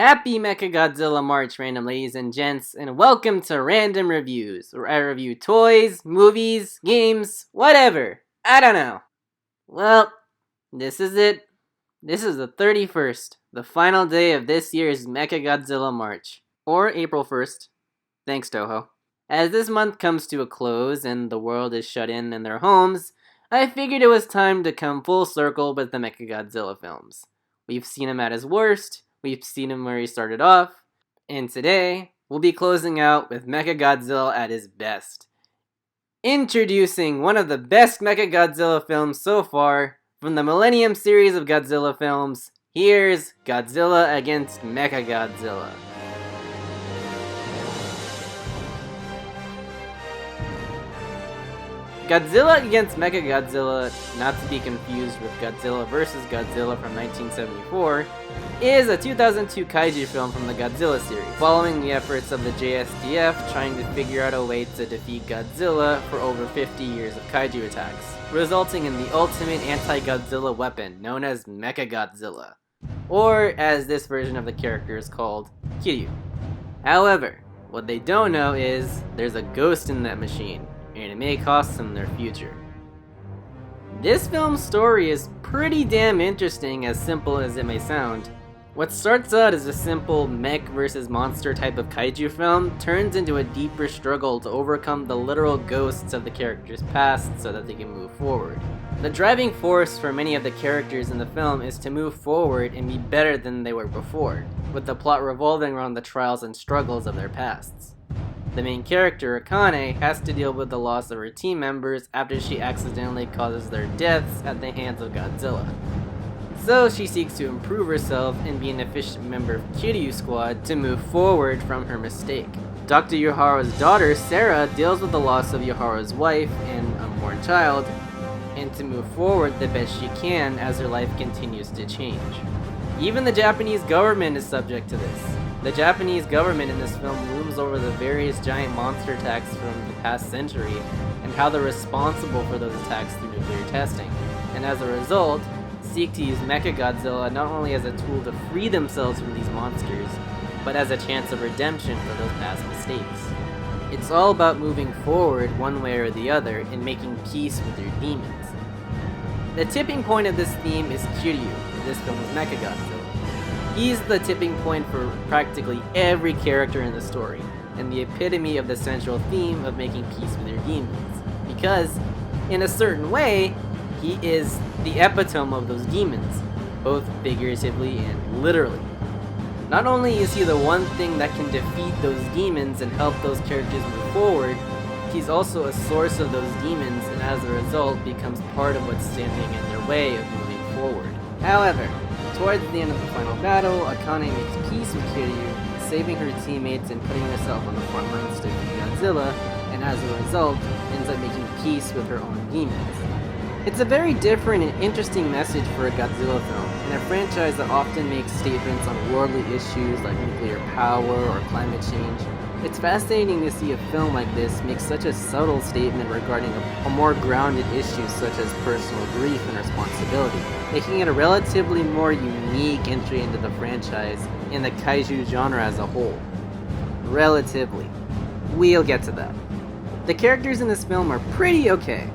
Happy Mechagodzilla March, random ladies and gents, and welcome to Random Reviews, where I review toys, movies, games, whatever. I don't know. Well, this is it. This is the 31st, the final day of this year's Mechagodzilla March, or April 1st. Thanks, Toho. As this month comes to a close and the world is shut in their homes, I figured it was time to come full circle with the Mechagodzilla films. We've seen him at his worst, we've seen him where he started off, and today we'll be closing out with Mechagodzilla at his best. Introducing one of the best Mechagodzilla films so far, from the Millennium series of Godzilla films, here's Godzilla against Mechagodzilla. Godzilla against Mechagodzilla, not to be confused with Godzilla vs. Godzilla from 1974, is a 2002 kaiju film from the Godzilla series, following the efforts of the JSDF trying to figure out a way to defeat Godzilla for over 50 years of kaiju attacks, resulting in the ultimate anti-Godzilla weapon known as Mechagodzilla, or as this version of the character is called, Kiryu. However, what they don't know is there's a ghost in that machine, and it may cost them their future. This film's story is pretty damn interesting, as simple as it may sound. What starts out as a simple mech versus monster type of kaiju film turns into a deeper struggle to overcome the literal ghosts of the characters' past so that they can move forward. The driving force for many of the characters in the film is to move forward and be better than they were before, with the plot revolving around the trials and struggles of their pasts. The main character, Akane, has to deal with the loss of her team members after she accidentally causes their deaths at the hands of Godzilla. So she seeks to improve herself and be an efficient member of Kiryu's squad to move forward from her mistake. Dr. Yuharo's daughter, Sarah, deals with the loss of Yuharo's wife and unborn child, and to move forward the best she can as her life continues to change. Even the Japanese government is subject to this. The Japanese government in this film looms over the various giant monster attacks from the past century and how they're responsible for those attacks through nuclear testing, and as a result, seek to use Mechagodzilla not only as a tool to free themselves from these monsters, but as a chance of redemption for those past mistakes. It's all about moving forward one way or the other and making peace with your demons. The tipping point of this theme is Kiryu, this film's Mechagodzilla. He's the tipping point for practically every character in the story, and the epitome of the central theme of making peace with your demons. Because, in a certain way, he is the epitome of those demons, both figuratively and literally. Not only is he the one thing that can defeat those demons and help those characters move forward, he's also a source of those demons, and as a result becomes part of what's standing in their way of moving forward. However, towards the end of the final battle, Akane makes peace with Kiryu, saving her teammates and putting herself on the front lines to defeat Godzilla, and as a result, ends up making peace with her own demons. It's a very different and interesting message for a Godzilla film, and a franchise that often makes statements on worldly issues like nuclear power or climate change. It's fascinating to see a film like this make such a subtle statement regarding a more grounded issue such as personal grief and responsibility, making it a relatively more unique entry into the franchise and the kaiju genre as a whole. Relatively. We'll get to that. The characters in this film are pretty okay.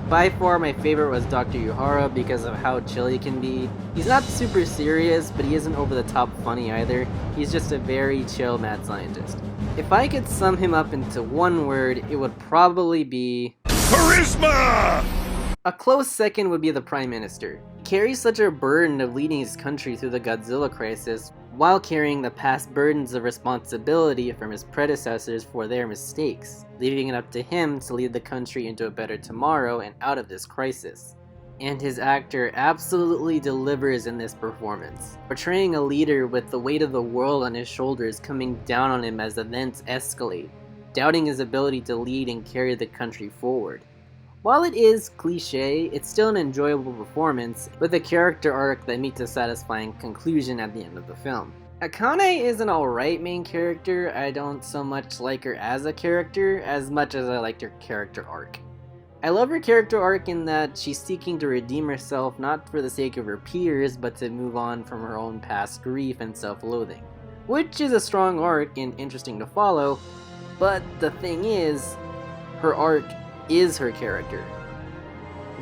By far my favorite was Dr. Yuhara because of how chill he can be. He's not super serious, but he isn't over the top funny either. He's just a very chill mad scientist. If I could sum him up into one word, it would probably be charisma! A close second would be the Prime Minister. He carries such a burden of leading his country through the Godzilla crisis, while carrying the past burdens of responsibility from his predecessors for their mistakes, leaving it up to him to lead the country into a better tomorrow and out of this crisis. And his actor absolutely delivers in this performance, portraying a leader with the weight of the world on his shoulders coming down on him as events escalate, doubting his ability to lead and carry the country forward. While it is cliché, it's still an enjoyable performance, with a character arc that meets a satisfying conclusion at the end of the film. Akane is an alright main character. I don't so much like her as a character, as much as I liked her character arc. I love her character arc in that she's seeking to redeem herself not for the sake of her peers, but to move on from her own past grief and self-loathing. which is a strong arc and interesting to follow, but the thing is, her arc is her character.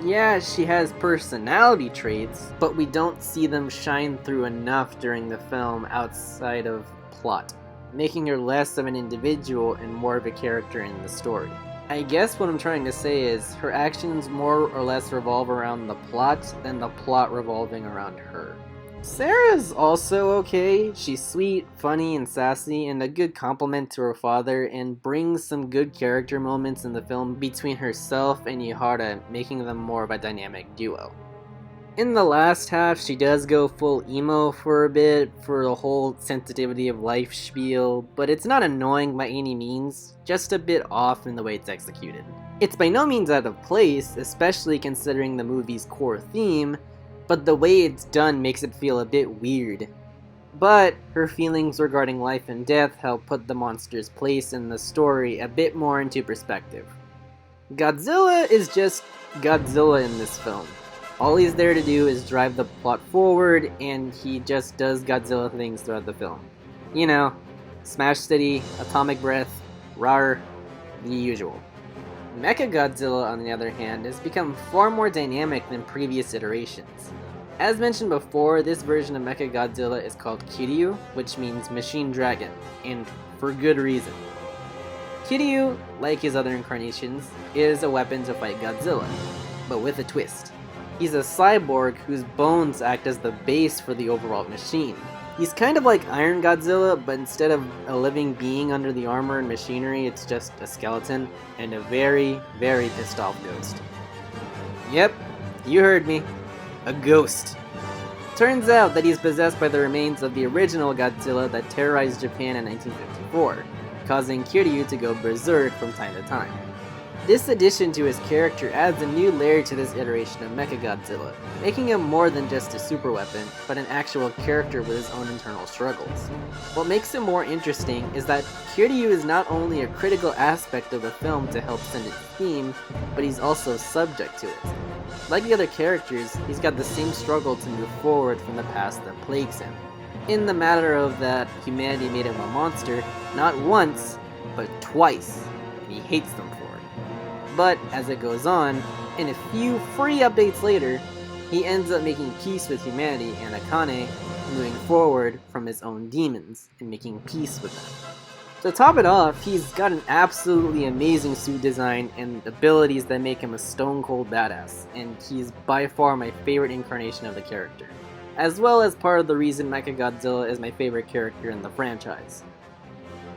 Yeah, she has personality traits, but we don't see them shine through enough during the film outside of plot, making her less of an individual and more of a character in the story. I guess what I'm trying to say is, her actions more or less revolve around the plot than the plot revolving around her. Sarah's also okay. She's sweet, funny, and sassy, and a good compliment to her father, and brings some good character moments in the film between herself and Yehara, making them more of a dynamic duo. In the last half, she does go full emo for a bit, for the whole sensitivity of life spiel, but it's not annoying by any means, just a bit off in the way it's executed. It's by no means out of place, especially considering the movie's core theme, but the way it's done makes it feel a bit weird. But her feelings regarding life and death help put the monster's place in the story a bit more into perspective. Godzilla is just Godzilla in this film. All he's there to do is drive the plot forward, and he just does Godzilla things throughout the film. You know, Smash City, Atomic Breath, rawr, the usual. Mechagodzilla, on the other hand, has become far more dynamic than previous iterations. As mentioned before, this version of Mechagodzilla is called Kiryu, which means Machine Dragon, and for good reason. Kiryu, like his other incarnations, is a weapon to fight Godzilla, but with a twist. He's a cyborg whose bones act as the base for the overall machine. He's kind of like Iron Godzilla, but instead of a living being under the armor and machinery, it's just a skeleton and a very, very pissed off ghost. Yep, you heard me. A ghost. Turns out that he's possessed by the remains of the original Godzilla that terrorized Japan in 1954, causing Kiryu to go berserk from time to time. This addition to his character adds a new layer to this iteration of Mechagodzilla, making him more than just a super weapon, but an actual character with his own internal struggles. What makes him more interesting is that Kiryu is not only a critical aspect of the film to help send its theme, but he's also subject to it. Like the other characters, he's got the same struggle to move forward from the past that plagues him. In the matter of that humanity made him a monster, not once, but twice, and he hates them for it. But as it goes on, and a few free updates later, he ends up making peace with humanity and Akane, moving forward from his own demons and making peace with them. To top it off, he's got an absolutely amazing suit design and abilities that make him a stone cold badass, and he's by far my favorite incarnation of the character, as well as part of the reason Mechagodzilla is my favorite character in the franchise.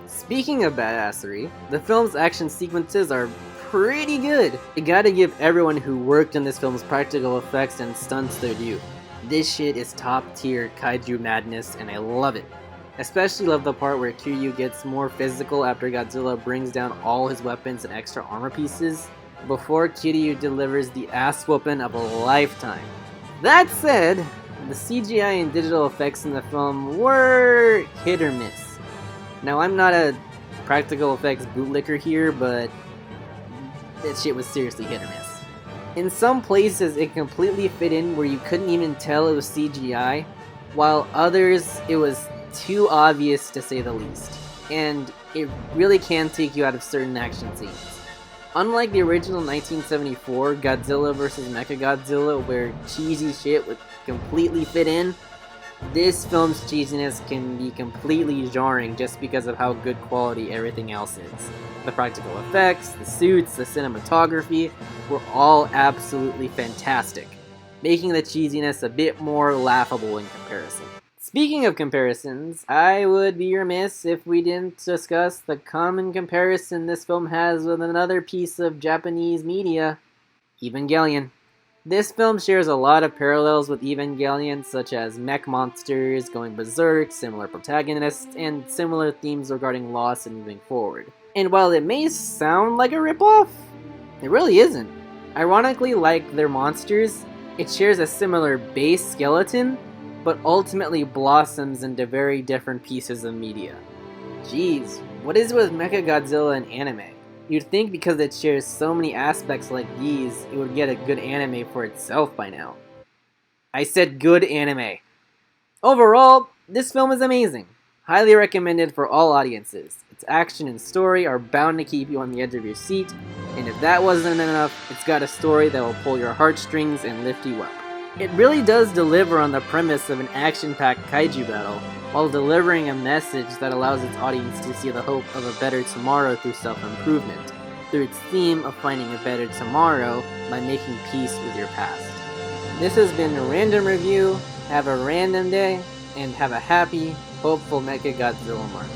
Speaking of badassery, the film's action sequences are pretty good. I gotta give everyone who worked on this film's practical effects and stunts their due. This shit is top tier kaiju madness and I love it. Especially love the part where Kiryu gets more physical after Godzilla brings down all his weapons and extra armor pieces, before Kiryu delivers the ass whooping of a lifetime. That said, the CGI and digital effects in the film were hit or miss. Now I'm not a practical effects bootlicker here, but that shit was seriously hit or miss. In some places it completely fit in where you couldn't even tell it was CGI, while others it was too obvious to say the least, and it really can take you out of certain action scenes. Unlike the original 1974 Godzilla vs. Mechagodzilla where cheesy shit would completely fit in, this film's cheesiness can be completely jarring just because of how good quality everything else is. The practical effects, the suits, the cinematography were all absolutely fantastic, making the cheesiness a bit more laughable in comparison. Speaking of comparisons, I would be remiss if we didn't discuss the common comparison this film has with another piece of Japanese media, Evangelion. This film shares a lot of parallels with Evangelion, such as mech monsters going berserk, similar protagonists, and similar themes regarding loss and moving forward. And while it may sound like a ripoff, it really isn't. Ironically, like their monsters, it shares a similar base skeleton, but ultimately blossoms into very different pieces of media. Jeez, what is it with Mechagodzilla and anime? You'd think because it shares so many aspects like these, it would get a good anime for itself by now. I said good anime. Overall, this film is amazing. Highly recommended for all audiences. Its action and story are bound to keep you on the edge of your seat, and if that wasn't enough, it's got a story that will pull your heartstrings and lift you up. It really does deliver on the premise of an action-packed kaiju battle, while delivering a message that allows its audience to see the hope of a better tomorrow through self-improvement, through its theme of finding a better tomorrow by making peace with your past. This has been a random review. Have a random day, and have a happy, hopeful Mechagodzilla March.